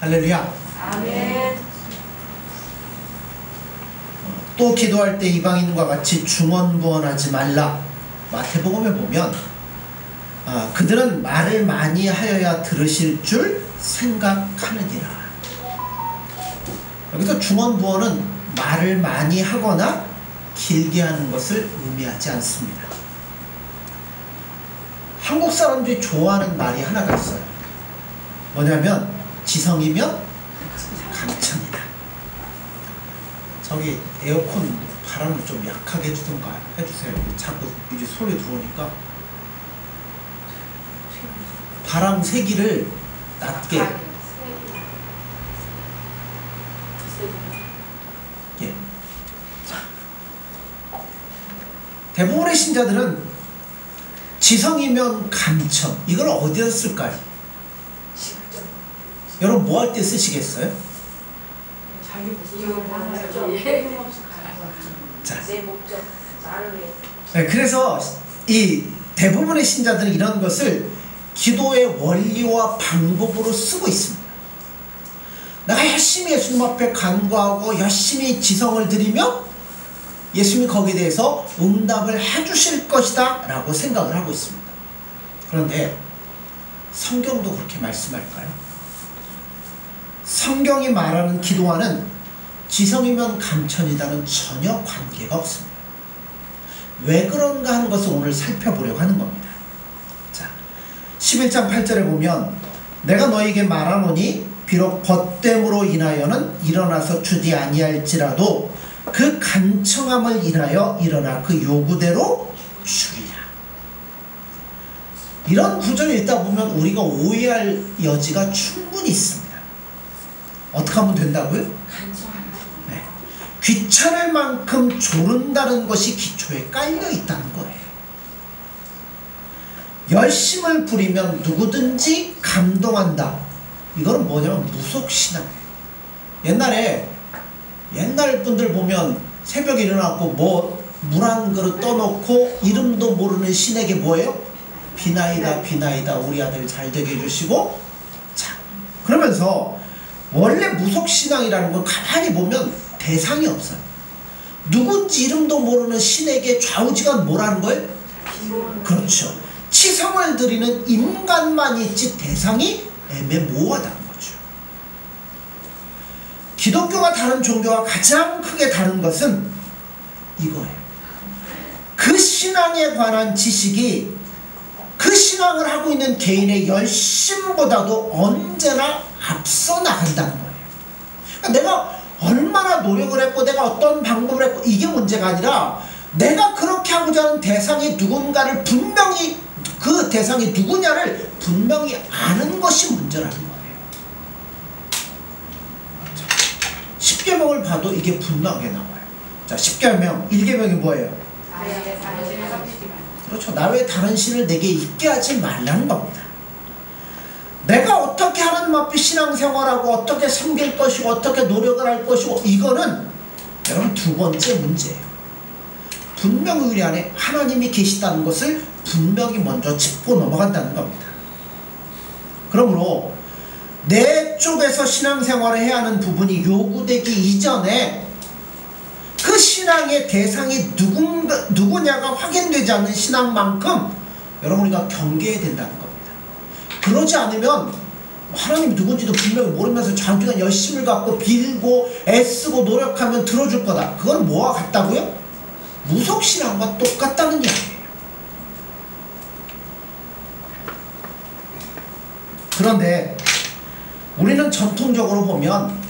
할렐루야. 아멘. 또 기도할 때 이방인과 같이 중언부언하지 말라. 마태복음에 보면 그들은 말을 많이 하여야 들으실 줄 생각하느니라. 여기서 중언부언은 말을 많이 하거나 길게 하는 것을 의미하지 않습니다. 한국 사람들이 좋아하는 말이 하나가 있어요. 뭐냐면 지성이면 감천이다. 저기 에어컨 바람을 좀 약하게 해주던가 해주세요. 자꾸 이제 소리 들어오니까 바람 세기를 낮게. 예. 대부분의 신자들은 지성이면 감천, 이걸 어디서 쓸까요? 여러분 뭐 할 때 쓰시겠어요? 자기 목적. 자, 내 목적. 나를 위해. 네, 그래서 이 대부분의 신자들은 이런 것을 기도의 원리와 방법으로 쓰고 있습니다. 내가 열심히 예수님 앞에 간구하고 열심히 지성을 드리며 예수님이 거기에 대해서 응답을 해주실 것이다 라고 생각을 하고 있습니다. 그런데 성경도 그렇게 말씀할까요? 성경이 말하는 기도와는 지성이면 감천이다는 전혀 관계가 없습니다. 왜 그런가 하는 것을 오늘 살펴보려고 하는 겁니다. 자, 11장 8절에 보면 내가 너에게 말하노니 비록 벗됨으로 인하여는 일어나서 주지 아니할지라도 그 간청함을 인하여 일어나 그 요구대로 주리라. 이런 구절을 읽다 보면 우리가 오해할 여지가 충분히 있습니다. 어떻게 하면 된다고요? 네. 귀찮을 만큼 조른다는 것이 기초에 깔려 있다는 거예요. 열심을 부리면 누구든지 감동한다. 이거는 뭐냐면 무속신앙이에요. 옛날 분들 보면 새벽에 일어나고 물 한 그릇 떠놓고 이름도 모르는 신에게 뭐예요? 비나이다 비나이다 우리 아들 잘 되게 해주시고. 자, 그러면서 원래 무속신앙이라는 건 가만히 보면 대상이 없어요. 누군지 이름도 모르는 신에게 좌우지간 뭐라는 거예요? 그렇죠. 치성을 드리는 인간만 있지 대상이 애매모호하다는 거죠. 기독교가 다른 종교와 가장 크게 다른 것은 이거예요. 그 신앙에 관한 지식이 그 신앙을 하고 있는 개인의 열심보다도 언제나 앞서 나간다는 거예요. 그러니까 내가 얼마나 노력을 했고 내가 어떤 방법을 했고 이게 문제가 아니라 내가 그렇게 하고자 하는 대상이 누군가를 분명히 그 대상이 누구냐를 분명히 아는 것이 문제라는 거예요. 자, 10계명을 봐도 이게 분명하게 나와요. 자, 10계명 1계명이 뭐예요? 그렇죠. 나 외에 다른 신을 내게 있게 하지 말라는 겁니다. 내가 어떻게 하나님 앞에 신앙생활하고 어떻게 섬길 것이고 어떻게 노력을 할 것이고 이거는 여러분 두 번째 문제예요. 분명히 우리 안에 하나님이 계시다는 것을 분명히 먼저 짚고 넘어간다는 겁니다. 그러므로 내 쪽에서 신앙생활을 해야 하는 부분이 요구되기 이전에 그 신앙의 대상이 누구냐가 확인되지 않는 신앙만큼 여러분 우리가 경계해야 된다는 겁니다. 그러지 않으면 하나님이 누군지도 분명히 모르면서 자기가 열심을 갖고 빌고 애쓰고 노력하면 들어줄 거다. 그건 뭐와 같다고요? 무속신앙과 똑같다는 이야기예요. 그런데 우리는 전통적으로 보면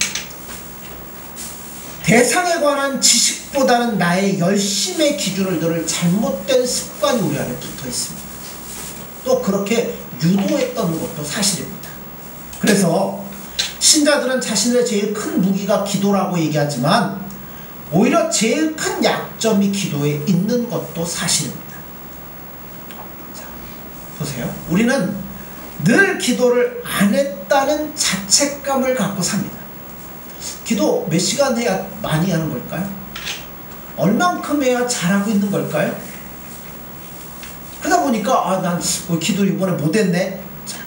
대상에 관한 지식보다는 나의 열심의 기준을 늘 잘못된 습관이 우리 안에 붙어 있습니다. 또 그렇게 유도했던 것도 사실입니다. 그래서 신자들은 자신의 제일 큰 무기가 기도라고 얘기하지만 오히려 제일 큰 약점이 기도에 있는 것도 사실입니다. 자, 보세요. 우리는 늘 기도를 안 했다는 자책감을 갖고 삽니다. 기도 몇 시간 해야 많이 하는 걸까요? 얼만큼 해야 잘하고 있는 걸까요? 그러다 보니까 난 기도 이번에 못했네. 자,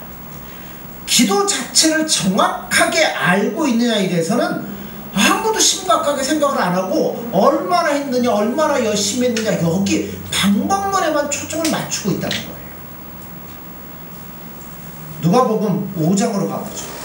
기도 자체를 정확하게 알고 있느냐에 대해서는 아무도 심각하게 생각을 안 하고 얼마나 했느냐, 얼마나 열심히 했느냐, 여기 방법론에만 초점을 맞추고 있다는 거예요. 누가복음 5장으로 가보죠.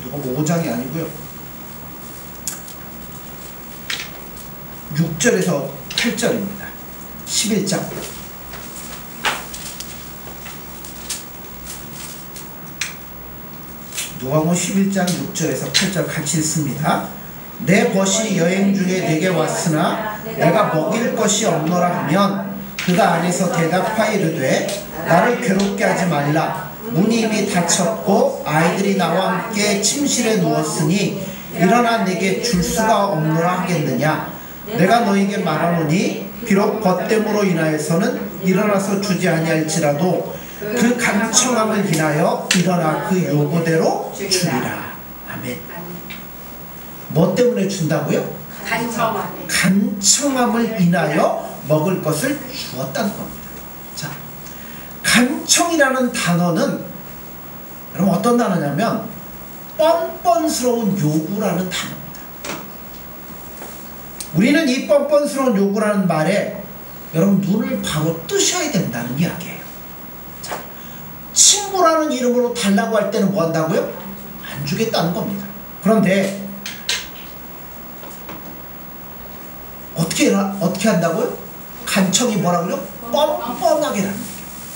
누가복음 5장이 아니고요, 6절에서 8절입니다. 11장. 누가복음 11장 6절에서 8절 같이 읽습니다. 내 벗이 여행 중에 내게 왔으나 내가 먹일 것이 없노라 하면 그가 안에서 대답하여 이르되 나를 괴롭게 하지 말라. 문이 이미 닫혔고 아이들이 나와 함께 침실에 누웠으니 일어나 내게 줄 수가 없노라 하겠느냐. 내가 너에게 말하노니 비록 벗됨으로 인하여서는 일어나서 주지 아니할지라도 그 간청함을 인하여 일어나 그 요구대로 주리라. 아멘. 뭐 때문에 준다고요? 간청함을 인하여 먹을 것을 주었다는 겁니다. 자, 간청이라는 단어는 여러분 어떤 단어냐면 뻔뻔스러운 요구라는 단어입니다. 우리는 이 뻔뻔스러운 요구라는 말에 여러분 눈을 바로 뜨셔야 된다는 이야기예요. 자, 친구라는 이름으로 달라고 할 때는 뭐 한다고요? 안 주겠다는 겁니다. 그런데 어떻게 한다고요? 간청이 뭐라고요? 뻔뻔하게 하는 거예요.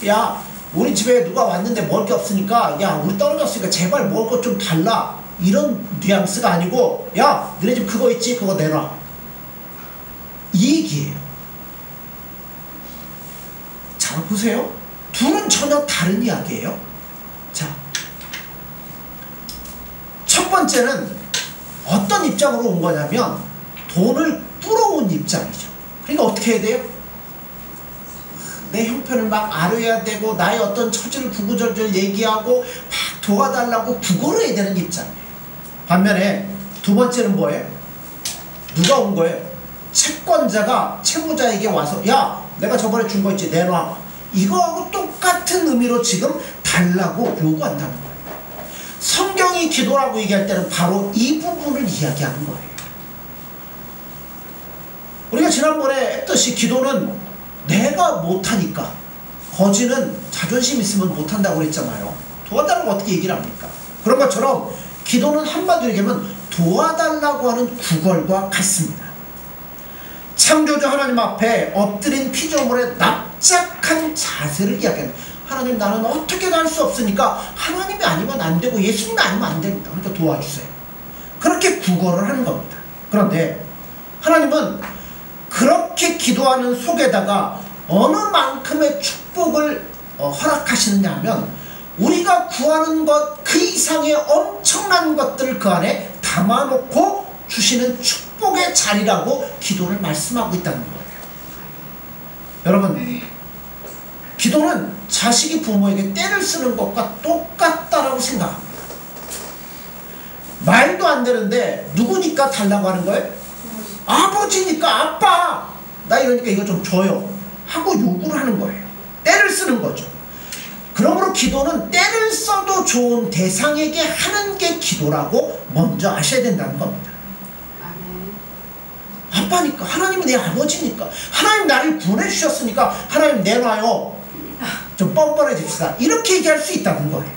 야, 우리 집에 누가 왔는데 먹을 게 없으니까, 야, 우리 떨어졌으니까 제발 먹을 것 좀 달라. 이런 뉘앙스가 아니고, 야, 너네 집 그거 있지? 그거 내놔. 이 얘기예요. 자, 보세요. 둘은 전혀 다른 이야기예요. 자, 첫 번째는 어떤 입장으로 온 거냐면 돈을 뿌러온 입장이죠. 그러니까 어떻게 해야 돼요? 내 형편을 막 아뢰야 되고 나의 어떤 처지를 구구절절 얘기하고 막 도와달라고 구걸을 해야 되는 입장이에요. 반면에 두 번째는 뭐예요? 누가 온 거예요? 채권자가 채무자에게 와서 야, 내가 저번에 준 거 있지? 내놔. 이거하고 똑같은 의미로 지금 달라고 요구한다는 거예요. 성경이 기도라고 얘기할 때는 바로 이 부분을 이야기하는 거예요. 우리가 지난번에 했듯이 기도는 내가 못하니까, 거지는 자존심 있으면 못한다고 그랬잖아요. 도와달라고 어떻게 얘기를 합니까? 그런 것처럼 기도는 한마디로 얘기하면 도와달라고 하는 구걸과 같습니다. 창조주 하나님 앞에 엎드린 피조물의 납작한 자세를 이야기하는, 하나님 나는 어떻게도 할 수 없으니까 하나님이 아니면 안 되고 예수님이 아니면 안 됩니다. 그러니까 도와주세요. 그렇게 구걸을 하는 겁니다. 그런데 하나님은 그렇게 기도하는 속에다가 어느 만큼의 축복을 허락하시느냐 하면 우리가 구하는 것 그 이상의 엄청난 것들을 그 안에 담아놓고 주시는 축복의 자리라고 기도를 말씀하고 있다는 거예요. 여러분, 기도는 자식이 부모에게 떼를 쓰는 것과 똑같다라고 생각합니다. 말도 안 되는데 누구니까 달라고 하는 거예요? 아버지니까, 아빠 나 이러니까 이거 좀 줘요 하고 요구를 하는 거예요. 떼를 쓰는 거죠. 그러므로 기도는 때를 써도 좋은 대상에게 하는 게 기도라고 먼저 아셔야 된다는 겁니다. 아빠니까, 하나님은 내 아버지니까, 하나님 나를 보내주셨으니까 하나님 내놔요. 좀 뻔뻔해집시다. 이렇게 얘기할 수 있다는 거예요.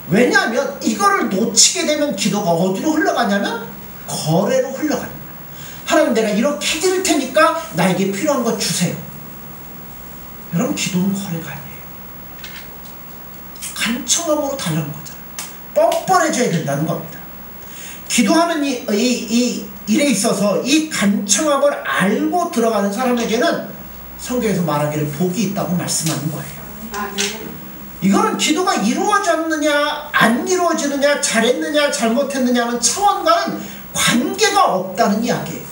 왜냐하면 이거를 놓치게 되면 기도가 어디로 흘러가냐면 거래로 흘러가는 거예요. 하나님 내가 이렇게 해드릴 테니까 나에게 필요한 거 주세요. 여러분, 기도는 거래가 아니에요. 간청함으로 달라는 거잖아요. 뻔뻔해져야 된다는 겁니다. 기도하는 이 일에 있어서 이 간청함을 알고 들어가는 사람에게는 성경에서 말하기를 복이 있다고 말씀하는 거예요. 아멘. 이거는 기도가 이루어졌느냐 안 이루어지느냐 잘했느냐 잘못했느냐는 차원과는 관계가 없다는 이야기예요.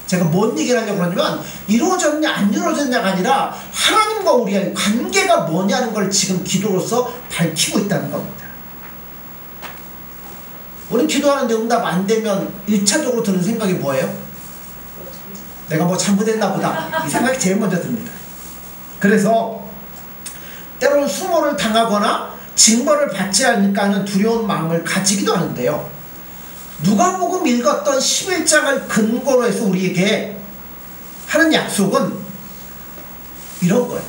제가 뭔 얘기를 하려고 그러냐면 이루어졌냐 안 이루어졌냐가 아니라 하나님과 우리의 관계가 뭐냐는 걸 지금 기도로서 밝히고 있다는 겁니다. 우린 기도하는데 응답 안 되면 1차적으로 드는 생각이 뭐예요? 내가 뭐 잘못했나 보다. 이 생각이 제일 먼저 듭니다. 그래서 때로는 수모를 당하거나 징벌을 받지 않을까 하는 두려운 마음을 가지기도 하는데요. 누가복음 읽었던 11장을 근거로 해서 우리에게 하는 약속은 이런 거예요.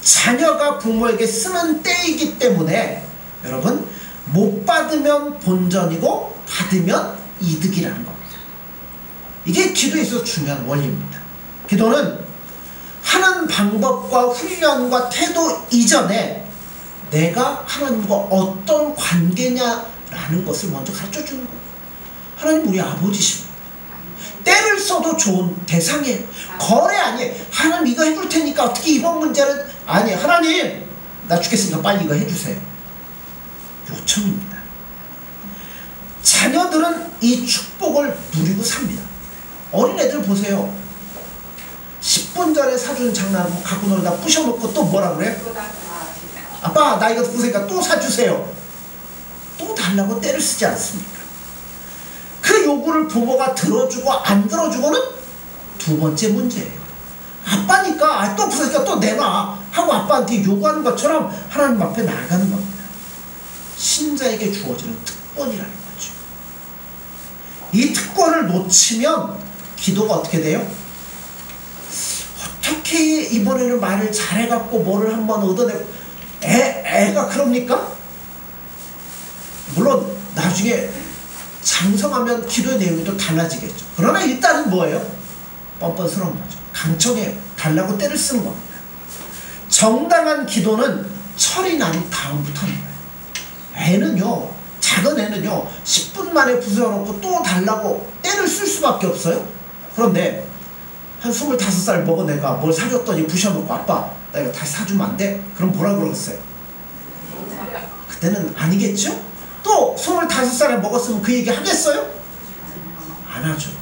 자녀가 부모에게 쓰는 때이기 때문에 여러분, 못 받으면 본전이고 받으면 이득이라는 겁니다. 이게 기도에 있어서 중요한 원리입니다. 기도는 하는 방법과 훈련과 태도 이전에 내가 하나님과 어떤 관계냐라는 것을 먼저 가르쳐주는 거예요. 하나님 우리 아버지십니다. 때를 써도 좋은 대상이에요. 거래 아니에요. 하나님 이거 해줄 테니까 어떻게 이번 문제는 아니에요. 하나님 나 죽겠으니까 빨리 이거 해주세요. 요청입니다. 자녀들은 이 축복을 누리고 삽니다. 어린애들 보세요. 10분 전에 사준 장난 갖고 놀다 부셔놓고 또 뭐라 그래? 아빠 나 이거 부으니까 또 사주세요. 또 달라고 때를 쓰지 않습니까? 그 요구를 부모가 들어주고 안 들어주고는 두 번째 문제예요. 아빠니까 또 부으니까 또 내놔 하고 아빠한테 요구하는 것처럼 하나님 앞에 나아가는 겁니다. 신자에게 주어지는 특권이라는 거죠. 이 특권을 놓치면 기도가 어떻게 돼요? 어떻게 이번에는 말을 잘해갖고 뭐를 한번 얻어내고 애가 그럽니까? 물론 나중에 장성하면 기도의 내용이 또 달라지겠죠. 그러나 일단은 뭐예요? 뻔뻔스러운 거죠. 강청해 달라고 때를 쓰는 겁니다. 정당한 기도는 철이 난 다음부터 하는 거예요. 애는요, 작은 애는요 10분 만에 부숴놓고 또 달라고 때를 쓸 수밖에 없어요. 그런데 한 25살 먹은 애가 뭘 사줬더니 부셔놓고 아빠 나 이거 다시 사주면 안 돼? 그럼 뭐라 그러겠어요? 그때는 아니겠죠? 또 25살에 먹었으면 그 얘기 하겠어요? 안 하죠. 야,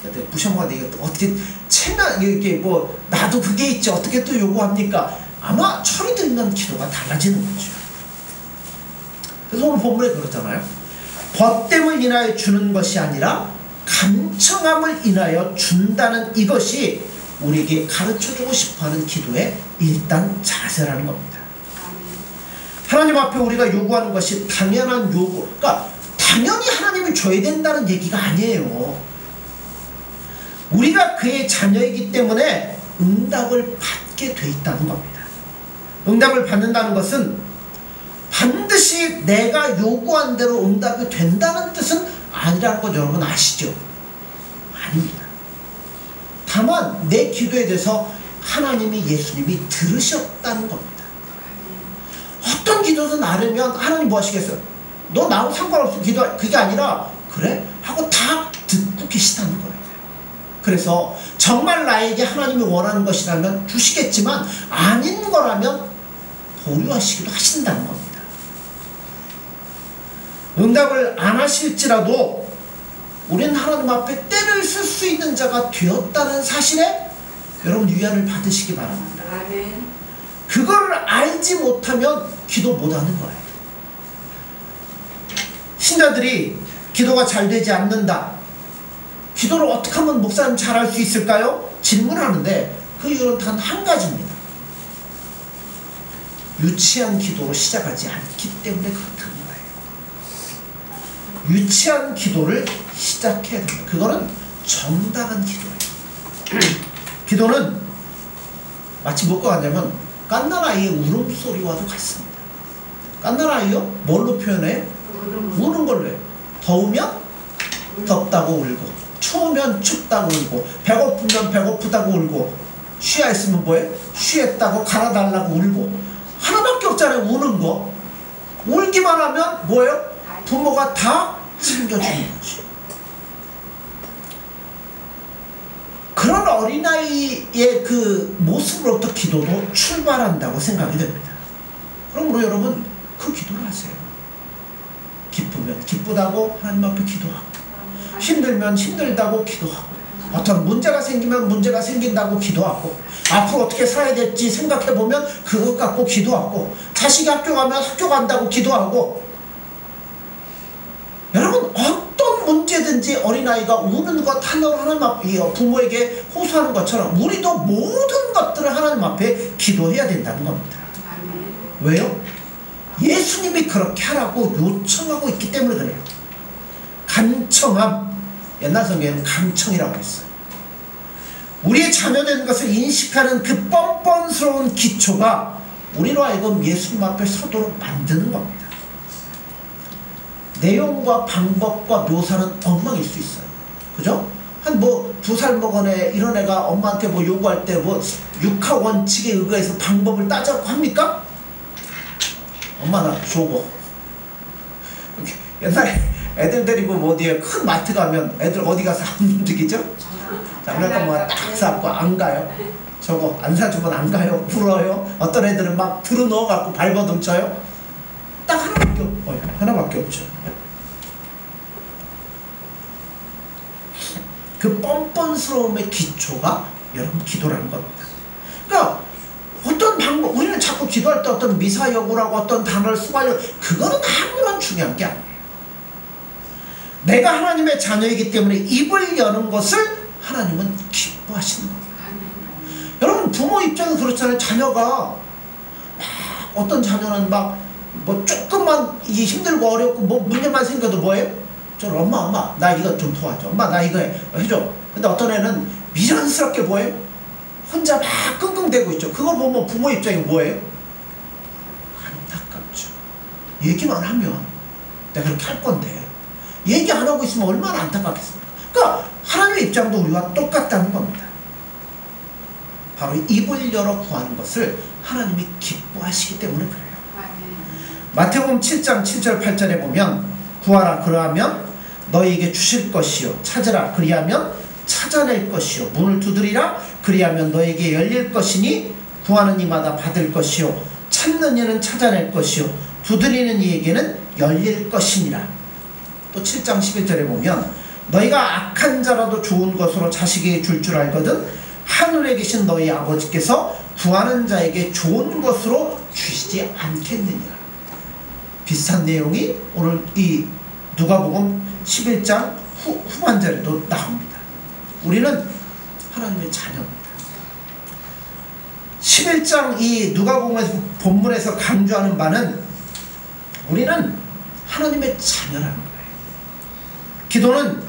이거 내가 부셔먹었는데 이거 어떻게 체면 이게 뭐 나도 그게 있지 어떻게 또 요구합니까? 아마 철이 들면 기도가 달라지는 거죠. 그래서 오늘 본문에 그러잖아요. 벗됨을 인하여 주는 것이 아니라 간청함을 인하여 준다는 이것이 우리에게 가르쳐주고 싶어하는 기도의 일단 자세라는 겁니다. 하나님 앞에 우리가 요구하는 것이 당연한 요구, 그러니까 당연히 하나님이 줘야 된다는 얘기가 아니에요. 우리가 그의 자녀이기 때문에 응답을 받게 돼 있다는 겁니다. 응답을 받는다는 것은 반드시 내가 요구한 대로 응답이 된다는 뜻은 아니라는 것 여러분 아시죠? 아닙니다. 다만 내 기도에 대해서 하나님이 예수님이 들으셨다는 겁니다. 어떤 기도도 나르면 하나님 뭐 하시겠어요? 너 나하고 상관없어 기도 그게 아니라 그래? 하고 다 듣고 계시다는 거예요. 그래서 정말 나에게 하나님이 원하는 것이라면 주시겠지만 아닌 거라면 보류하시기도 하신다는 겁니다. 응답을 안 하실지라도 우리는 하나님 앞에 때를 쓸 수 있는 자가 되었다는 사실에 여러분 위안을 받으시기 바랍니다. 그거를 알지 못하면 기도 못하는 거예요. 신자들이 기도가 잘 되지 않는다. 기도를 어떻게 하면 목사님 잘할 수 있을까요? 질문하는데 그 이유는 단 한 가지입니다. 유치한 기도로 시작하지 않기 때문에 그렇다는 거예요. 유치한 기도를 시작해야 됩니다. 그거는 정당한 기도예요. 기도는 마치 뭐가 같냐면 갓난아이의 울음소리와도 같습니다. 갓난아이요? 뭘로 표현해? 우는 걸로 해요. 더우면 덥다고 울고 추우면 춥다고 울고 배고프면 배고프다고 울고 쉬어있으면 뭐해? 쉬했다고 갈아달라고 울고 하나밖에 없잖아요. 우는 거. 울기만 하면 뭐예요? 부모가 다 챙겨주는 거죠. 그런 어린아이의 그 모습으로부터 기도도 출발한다고 생각이 됩니다. 그럼 우리 여러분 그 기도를 하세요. 기쁘면 기쁘다고 하나님 앞에 기도하고 힘들면 힘들다고 기도하고 어떤 문제가 생기면 문제가 생긴다고 기도하고 앞으로 어떻게 살아야 될지 생각해보면 그것 갖고 기도하고 자식이 학교 가면 학교 간다고 기도하고 언제든지 어린아이가 우는 것 하나로 하나님 앞에 부모에게 호소하는 것처럼 우리도 모든 것들을 하나님 앞에 기도해야 된다는 겁니다. 왜요? 예수님이 그렇게 하라고 요청하고 있기 때문에 그래요. 간청함, 옛날 성경에는 감청이라고 했어요. 우리의 자녀된 것을 인식하는 그 뻔뻔스러운 기초가 우리로 하여금 예수님 앞에 서도록 만드는 겁니다. 내용과 방법과 묘사는 엉망일 수 있어요. 그죠? 한 2살 먹은 애, 이런 애가 엄마한테 요구할 때 육하 원칙에 의거해서 방법을 따자고 합니까? 엄마 나 줘고. 옛날에 애들 데리고 어디에 큰 마트 가면 애들 어디 가서 안 움직이죠? 장난감 딱 사고 안 가요. 저거 안 사주면 안 가요. 불어요. 어떤 애들은 막 들어 넣어갖고 발버둥 쳐요. 딱 하나밖에 없죠. 그 뻔뻔스러움의 기초가 여러분 기도라는 겁니다. 그러니까 어떤 방법, 우리는 자꾸 기도할 때 어떤 미사여구라고 어떤 단어를 쓰고 하려고, 그거는 아무런 중요한 게 아니에요. 내가 하나님의 자녀이기 때문에 입을 여는 것을 하나님은 기뻐하시는 거예요. 여러분 부모 입장은 그렇잖아요. 자녀가 어떤 자녀는 조금만 힘들고 어렵고 문제만 생겨도 뭐예요? 엄마 나 이거 좀 도와줘. 엄마 나 이거 해줘. 근데 어떤 애는 미련스럽게 뭐예요? 혼자 막 끙끙대고 있죠. 그걸 보면 부모 입장이 뭐예요? 안타깝죠. 얘기만 하면 내가 그렇게 할 건데 얘기 안 하고 있으면 얼마나 안타깝겠습니까? 그러니까 하나님의 입장도 우리와 똑같다는 겁니다. 바로 입을 열어 구하는 것을 하나님이 기뻐하시기 때문에 그래요. 마태복음 7장 7절 8절에 보면 구하라 그러하면 너희에게 주실 것이요 찾으라 그리하면 찾아낼 것이요 문을 두드리라 그리하면 너희에게 열릴 것이니 구하는 이마다 받을 것이요 찾는 이는 찾아낼 것이요 두드리는 이에게는 열릴 것이니라. 또 7장 11절에 보면 너희가 악한 자라도 좋은 것으로 자식에게 줄 줄 알거든 하늘에 계신 너희 아버지께서 구하는 자에게 좋은 것으로 주시지 않겠느니라. 비슷한 내용이 오늘 이 누가복음 11장 후반절에도 나옵니다. 우리는 하나님의 자녀입니다. 11장 이 누가복음에서 본문에서 강조하는 바는 우리는 하나님의 자녀라는 거예요. 기도는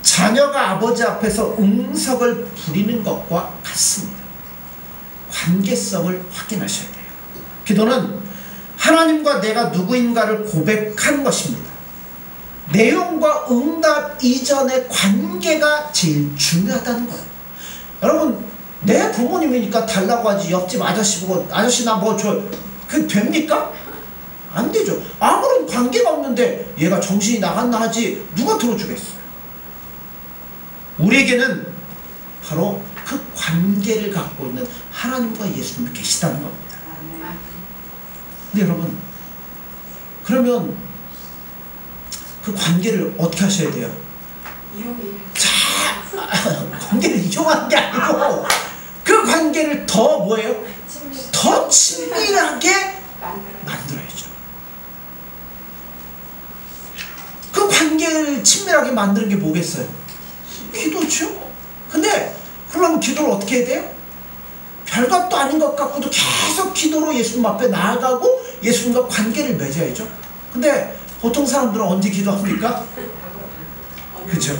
자녀가 아버지 앞에서 응석을 부리는 것과 같습니다. 관계성을 확인하셔야 돼요. 기도는 하나님과 내가 누구인가를 고백한 것입니다. 내용과 응답 이전의 관계가 제일 중요하다는 거예요. 여러분 내 부모님이니까 달라고 하지 옆집 아저씨 보고 아저씨 나 뭐 줘. 그게 됩니까? 안 되죠. 아무런 관계가 없는데 얘가 정신이 나갔나 하지 누가 들어주겠어요. 우리에게는 바로 그 관계를 갖고 있는 하나님과 예수님이 계시다는 겁니다. 근데 여러분 그러면 그 관계를 어떻게 하셔야 돼요? 관계를 이용하는 게 아니고 그 관계를 더 뭐예요? 더 친밀하게 만들어야죠. 그 관계를 친밀하게 만드는 게 뭐겠어요? 기도죠. 근데 그러면 기도를 어떻게 해야 돼요? 별것도 아닌 것 같고도 계속 기도로 예수님 앞에 나아가고 예수님과 관계를 맺어야죠. 근데 보통 사람들은 언제 기도합니까? 그죠?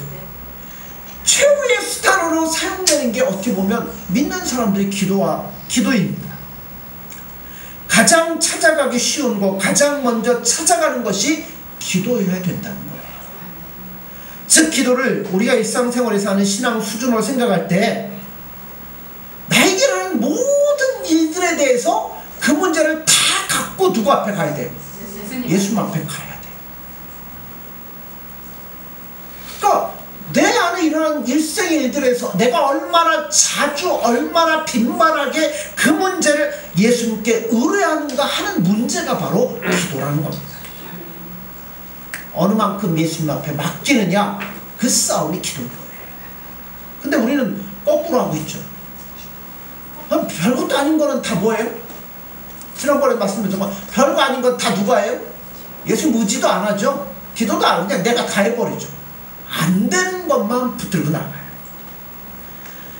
최후의 수단으로 사용되는 게 어떻게 보면 믿는 사람들의 기도입니다. 가장 찾아가기 쉬운 거, 가장 먼저 찾아가는 것이 기도여야 된다는 거예요. 즉 기도를 우리가 일상생활에서 하는 신앙 수준으로 생각할 때 나에게 일어나는 모든 일들에 대해서 그 문제를 다 갖고 누구 앞에 가야 돼요? 예수님 앞에 가야 돼요. 그러니까 내 안에 일어난 일생의 일들에서 내가 얼마나 자주 얼마나 빈번하게 그 문제를 예수님께 의뢰하는가 하는 문제가 바로 기도라는 겁니다. 어느 만큼 예수님 앞에 맡기느냐 그 싸움이 기도인 거예요. 근데 우리는 거꾸로 하고 있죠. 별것도 아닌 거는 다 뭐예요? 지난번에 말씀드렸지만 별거 아닌 건 다 누가 해요? 예수님 의지도 안 하죠. 기도도 안 하고 그냥 내가 다 해버리죠. 안 되는 것만 붙들고 나가요.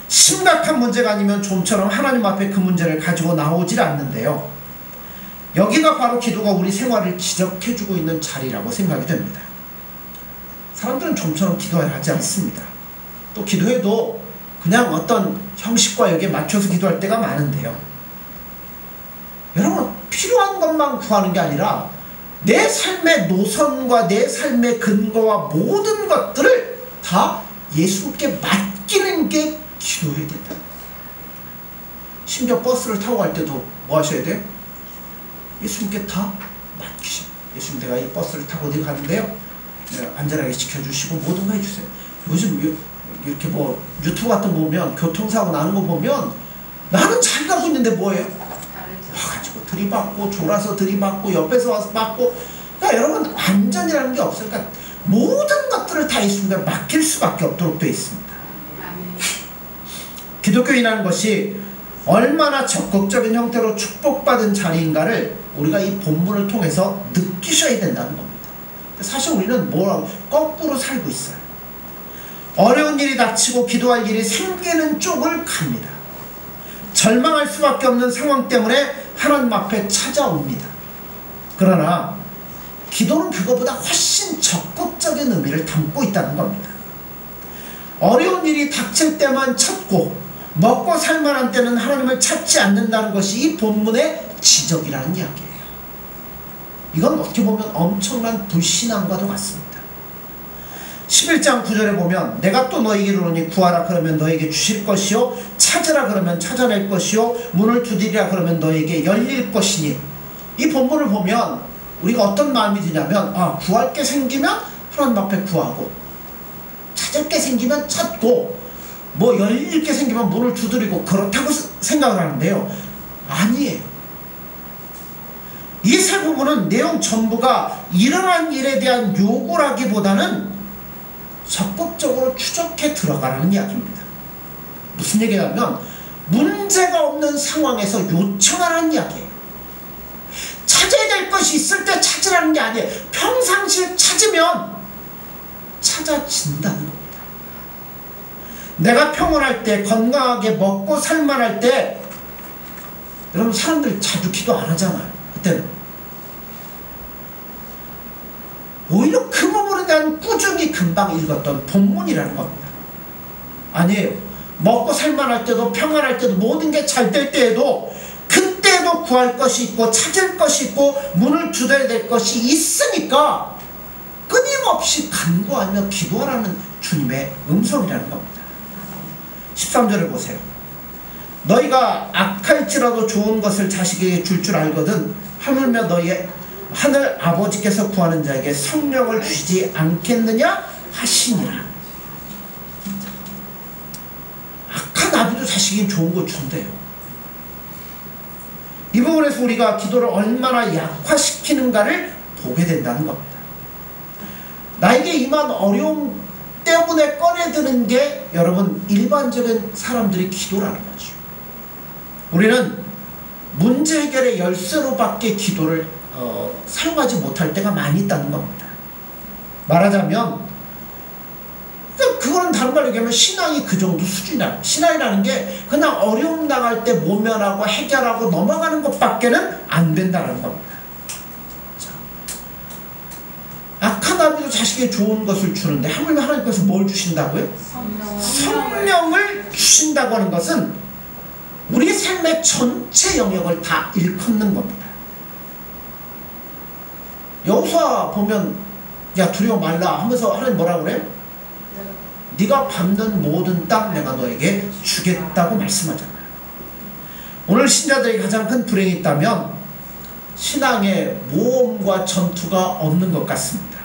심각한 문제가 아니면 좀처럼 하나님 앞에 그 문제를 가지고 나오질 않는데요. 여기가 바로 기도가 우리 생활을 지적해주고 있는 자리라고 생각이 됩니다. 사람들은 좀처럼 기도를 하지 않습니다. 또 기도해도 그냥 어떤 형식과 여기에 맞춰서 기도할 때가 많은데요. 여러분, 필요한 것만 구하는 게 아니라 내 삶의 노선과 내 삶의 근거와 모든 것들을 다 예수님께 맡기는 게 기도해야 된다. 심지어 버스를 타고 갈 때도 뭐 하셔야 돼요? 예수님께 다 맡기셔. 예수님, 내가 이 버스를 타고 어디 가는데요, 안전하게 지켜주시고 모든 거 해주세요. 요즘 이렇게 뭐 유튜브 같은 거 보면 교통사고 나는 거 보면 나는 잘 가고 있는데 뭐예요? 와가지고 들이받고 졸아서 들이받고 옆에서 와서 받고. 그러니까 여러분, 안전이라는 게 없어요. 그러니까 모든 것들을 다 예수님께 맡길 수밖에 없도록 되어 있습니다. 기독교인이라는 것이 얼마나 적극적인 형태로 축복받은 자리인가를 우리가 이 본문을 통해서 느끼셔야 된다는 겁니다. 사실 우리는 뭐라고 거꾸로 살고 있어요. 어려운 일이 닥치고 기도할 일이 생기는 쪽을 갑니다. 절망할 수밖에 없는 상황 때문에 하나님 앞에 찾아옵니다. 그러나 기도는 그것보다 훨씬 적극적인 의미를 담고 있다는 겁니다. 어려운 일이 닥칠 때만 찾고 먹고 살만한 때는 하나님을 찾지 않는다는 것이 이 본문의 지적이라는 이야기예요. 이건 어떻게 보면 엄청난 불신앙과도 같습니다. 11장 9절에 보면 내가 또 너희에게 이르노니 구하라 그러면 너희에게 주실 것이요 찾으라 그러면 찾아낼 것이요 문을 두드리라 그러면 너희에게 열릴 것이니, 이 본문을 보면 우리가 어떤 마음이 드냐면, 구할 게 생기면 하나님 앞에 구하고, 찾을 게 생기면 찾고, 뭐 열릴 게 생기면 문을 두드리고, 그렇다고 생각을 하는데요. 아니에요. 이 세 부분은 내용 전부가 일어난 일에 대한 요구라기보다는 적극적으로 추적해 들어가라는 이야기입니다. 무슨 얘기냐면 문제가 없는 상황에서 요청하라는 이야기예요. 찾아야 될 것이 있을 때 찾으라는 게 아니에요. 평상시에 찾으면 찾아진다는 겁니다. 내가 평온할 때, 건강하게 먹고 살만할 때, 여러분, 사람들이 자주 기도 안 하잖아요. 그때는 오히려 그 부분에 대한 꾸준히 금방 읽었던 본문이라는 겁니다. 아니에요. 먹고 살만할 때도, 평안할 때도, 모든 게 잘 될 때에도, 그때도 구할 것이 있고 찾을 것이 있고 문을 두드려야 될 것이 있으니까 끊임없이 간구하며 기도하라는 주님의 음성이라는 겁니다. 13절을 보세요. 너희가 악할지라도 좋은 것을 자식에게 줄 줄 알거든 하물며 너희의 하늘 아버지께서 구하는 자에게 성령을 주시지 않겠느냐 하시니라. 악한 아비도 자식이 좋은 걸 준대요. 이 부분에서 우리가 기도를 얼마나 약화시키는가를 보게 된다는 겁니다. 나에게 임한 어려움 때문에 꺼내드는 게 여러분 일반적인 사람들의 기도라는 거죠. 우리는 문제 해결의 열쇠로밖에 기도를 사용하지 못할 때가 많이 있다는 겁니다. 말하자면 그거는 다른 말로 얘기하면 신앙이 그 정도 수준이야. 신앙이라는 게 그냥 어려움 당할 때 모면하고 해결하고 넘어가는 것밖에는 안 된다는 겁니다. 자, 악한 아비도 자식에게 좋은 것을 주는데 하물며 하나님께서 뭘 주신다고요? 성령을 주신다고 하는 것은 우리 삶의 전체 영역을 다 일컫는 겁니다. 여호수아 보면 야 두려워 말라 하면서 하나님 뭐라고 그래요? 네가 밟는 모든 땅 내가 너에게 주겠다고 말씀하잖아요. 오늘 신자들에게 가장 큰 불행이 있다면 신앙의 모험과 전투가 없는 것 같습니다.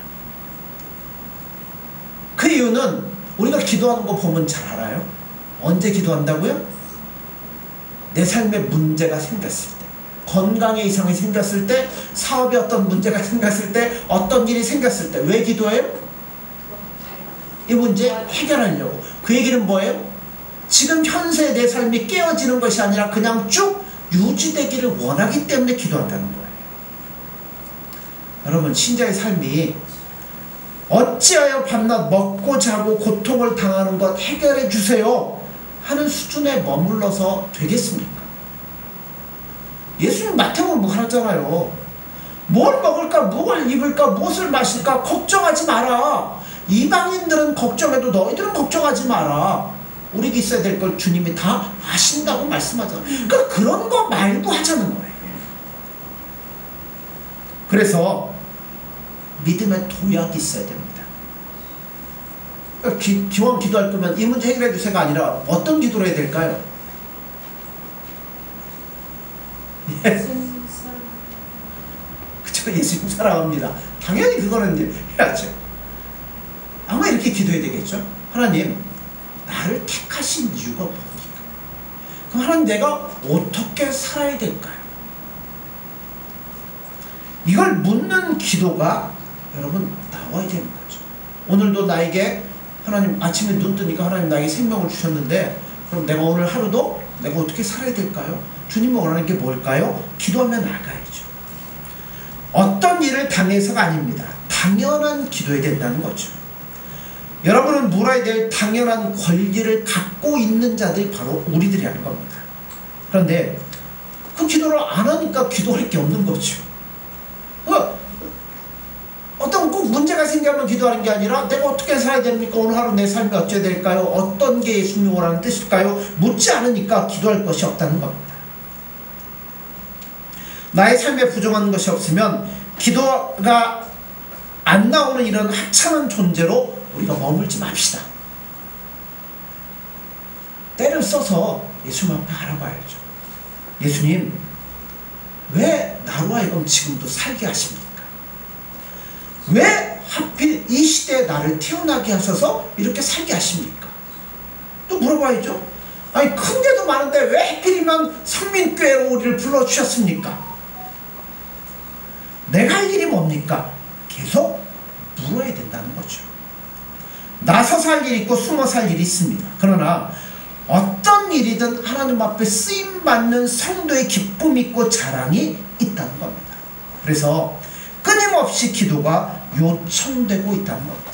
그 이유는 우리가 기도하는 거 보면 잘 알아요. 언제 기도한다고요? 내 삶에 문제가 생겼을 때, 건강에 이상이 생겼을 때, 사업에 어떤 문제가 생겼을 때, 어떤 일이 생겼을 때. 왜 기도해요? 이 문제 해결하려고. 그 얘기는 뭐예요? 지금 현재 내 삶이 깨어지는 것이 아니라 그냥 쭉 유지되기를 원하기 때문에 기도한다는 거예요. 여러분, 신자의 삶이 어찌하여 밤낮 먹고 자고 고통을 당하는 것 해결해 주세요 하는 수준에 머물러서 되겠습니까? 예수님 마태복음 뭐 하잖아요. 뭘 먹을까, 뭘 입을까, 무엇을 마실까 걱정하지 마라. 이방인들은 걱정해도 너희들은 걱정하지 마라. 우리가 있어야 될 걸 주님이 다 아신다고 말씀하잖아요. 그러니까 그런 거 말고 하자는 거예요. 그래서 믿음의 도약이 있어야 됩니다. 그러니까 기왕 기도할 거면 이 문제 해결해 주세요가 아니라 어떤 기도를 해야 될까요? 그쵸, 예수님 사랑합니다. 당연히 그거는 이제 해야죠. 아마 이렇게 기도해야 되겠죠. 하나님, 나를 택하신 이유가 뭡니까? 그럼 하나님, 내가 어떻게 살아야 될까요? 이걸 묻는 기도가 여러분 나와야 되는 거죠. 오늘도 나에게 하나님, 아침에 눈 뜨니까 하나님 나에게 생명을 주셨는데 그럼 내가 오늘 하루도 내가 어떻게 살아야 될까요? 주님이 원하는 게 뭘까요? 기도하며 나가야죠. 어떤 일을 당해서가 아닙니다. 당연한 기도해야 된다는 거죠. 여러분은 물어야 될 당연한 권리를 갖고 있는 자들이 바로 우리들이라는 겁니다. 그런데 그 기도를 안 하니까 기도할 게 없는 거죠. 어떤 꼭 문제가 생기면 기도하는 게 아니라 내가 어떻게 살아야 됩니까? 오늘 하루 내 삶이 어찌해야 될까요? 어떤 게 예수님이 원하는 뜻일까요? 묻지 않으니까 기도할 것이 없다는 겁니다. 나의 삶에 부정한 것이 없으면 기도가 안 나오는 이런 하찮은 존재로 우리가 머물지 맙시다. 때를 써서 예수님 앞에 알아봐야죠. 예수님, 왜 나로 하여금 지금도 살게 하십니까? 왜 하필 이 시대에 나를 태어나게 하셔서 이렇게 살게 하십니까? 또 물어봐야죠. 아니, 큰 데도 많은데 왜 하필이면 성민교회로 우리를 불러주셨습니까? 내가 할 일이 뭡니까? 계속 물어야 된다는 거죠. 나서서 할 일이 있고 숨어서 할 일이 있습니다. 그러나 어떤 일이든 하나님 앞에 쓰임받는 성도의 기쁨이 있고 자랑이 있다는 겁니다. 그래서 끊임없이 기도가 요청되고 있다는 겁니다.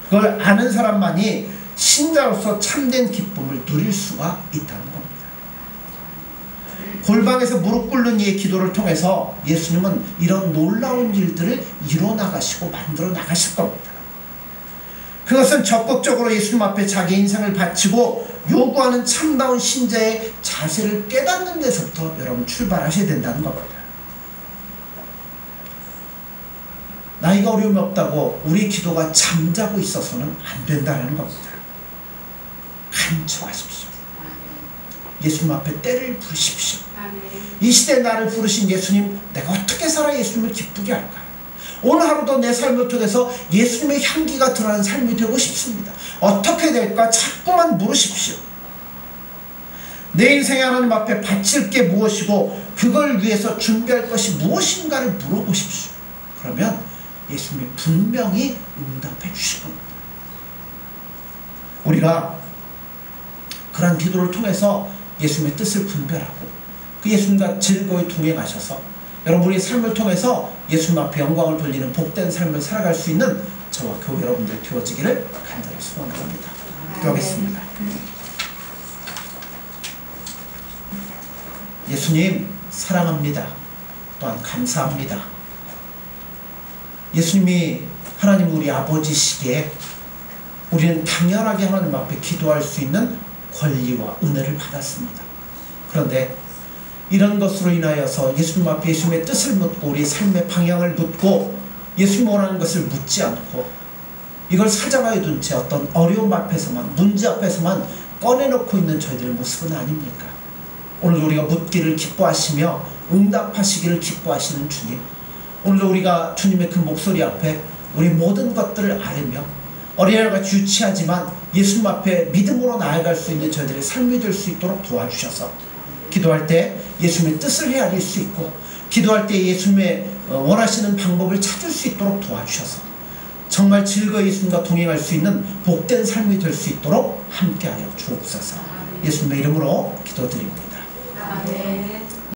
그걸 아는 사람만이 신자로서 참된 기쁨을 누릴 수가 있다는 겁니다. 골방에서 무릎 꿇는 이의 기도를 통해서 예수님은 이런 놀라운 일들을 이뤄나가시고 만들어 나가실 겁니다. 그것은 적극적으로 예수님 앞에 자기 인생을 바치고 요구하는 참다운 신자의 자세를 깨닫는 데서부터 여러분 출발하셔야 된다는 겁니다. 나이가 어려움이 없다고 우리 기도가 잠자고 있어서는 안 된다는 겁니다. 간청하십시오. 예수님 앞에 때를 부르십시오. 이 시대에 나를 부르신 예수님, 내가 어떻게 살아야 예수님을 기쁘게 할까요? 오늘 하루도 내 삶을 통해서 예수님의 향기가 드러나는 삶이 되고 싶습니다. 어떻게 될까? 자꾸만 물으십시오. 내 인생에 하나님 앞에 바칠 게 무엇이고 그걸 위해서 준비할 것이 무엇인가를 물어보십시오. 그러면 예수님이 분명히 응답해 주실 겁니다. 우리가 그런 기도를 통해서 예수님의 뜻을 분별하고 그 예수님과 즐거이 동행하셔서 여러분 우리의 삶을 통해서 예수님 앞에 영광을 돌리는 복된 삶을 살아갈 수 있는 저와 교회 여러분들 되어지기를 간절히 소원합니다. 기도하겠습니다. 예수님 사랑합니다. 또한 감사합니다. 예수님이 하나님 우리 아버지시기에 우리는 당연하게 하나님 앞에 기도할 수 있는 권리와 은혜를 받았습니다. 그런데 이런 것으로 인하여서 예수님 앞에 예수님의 뜻을 묻고 우리의 삶의 방향을 묻고 예수님 원하는 것을 묻지 않고 이걸 사장하여 둔 채 어떤 어려움 앞에서만 문제 앞에서만 꺼내놓고 있는 저희들의 모습은 아닙니까? 오늘도 우리가 묻기를 기뻐하시며 응답하시기를 기뻐하시는 주님, 오늘도 우리가 주님의 그 목소리 앞에 우리 모든 것들을 아뢰며 어린아이같이 유치하지만 예수님 앞에 믿음으로 나아갈 수 있는 저희들의 삶이 될 수 있도록 도와주셔서 기도할 때 예수님의 뜻을 헤아릴 수 있고 기도할 때 예수님의 원하시는 방법을 찾을 수 있도록 도와주셔서 정말 즐거이 예수님과 동행할 수 있는 복된 삶이 될 수 있도록 함께하여 주옵소서. 예수님의 이름으로 기도드립니다. 아멘.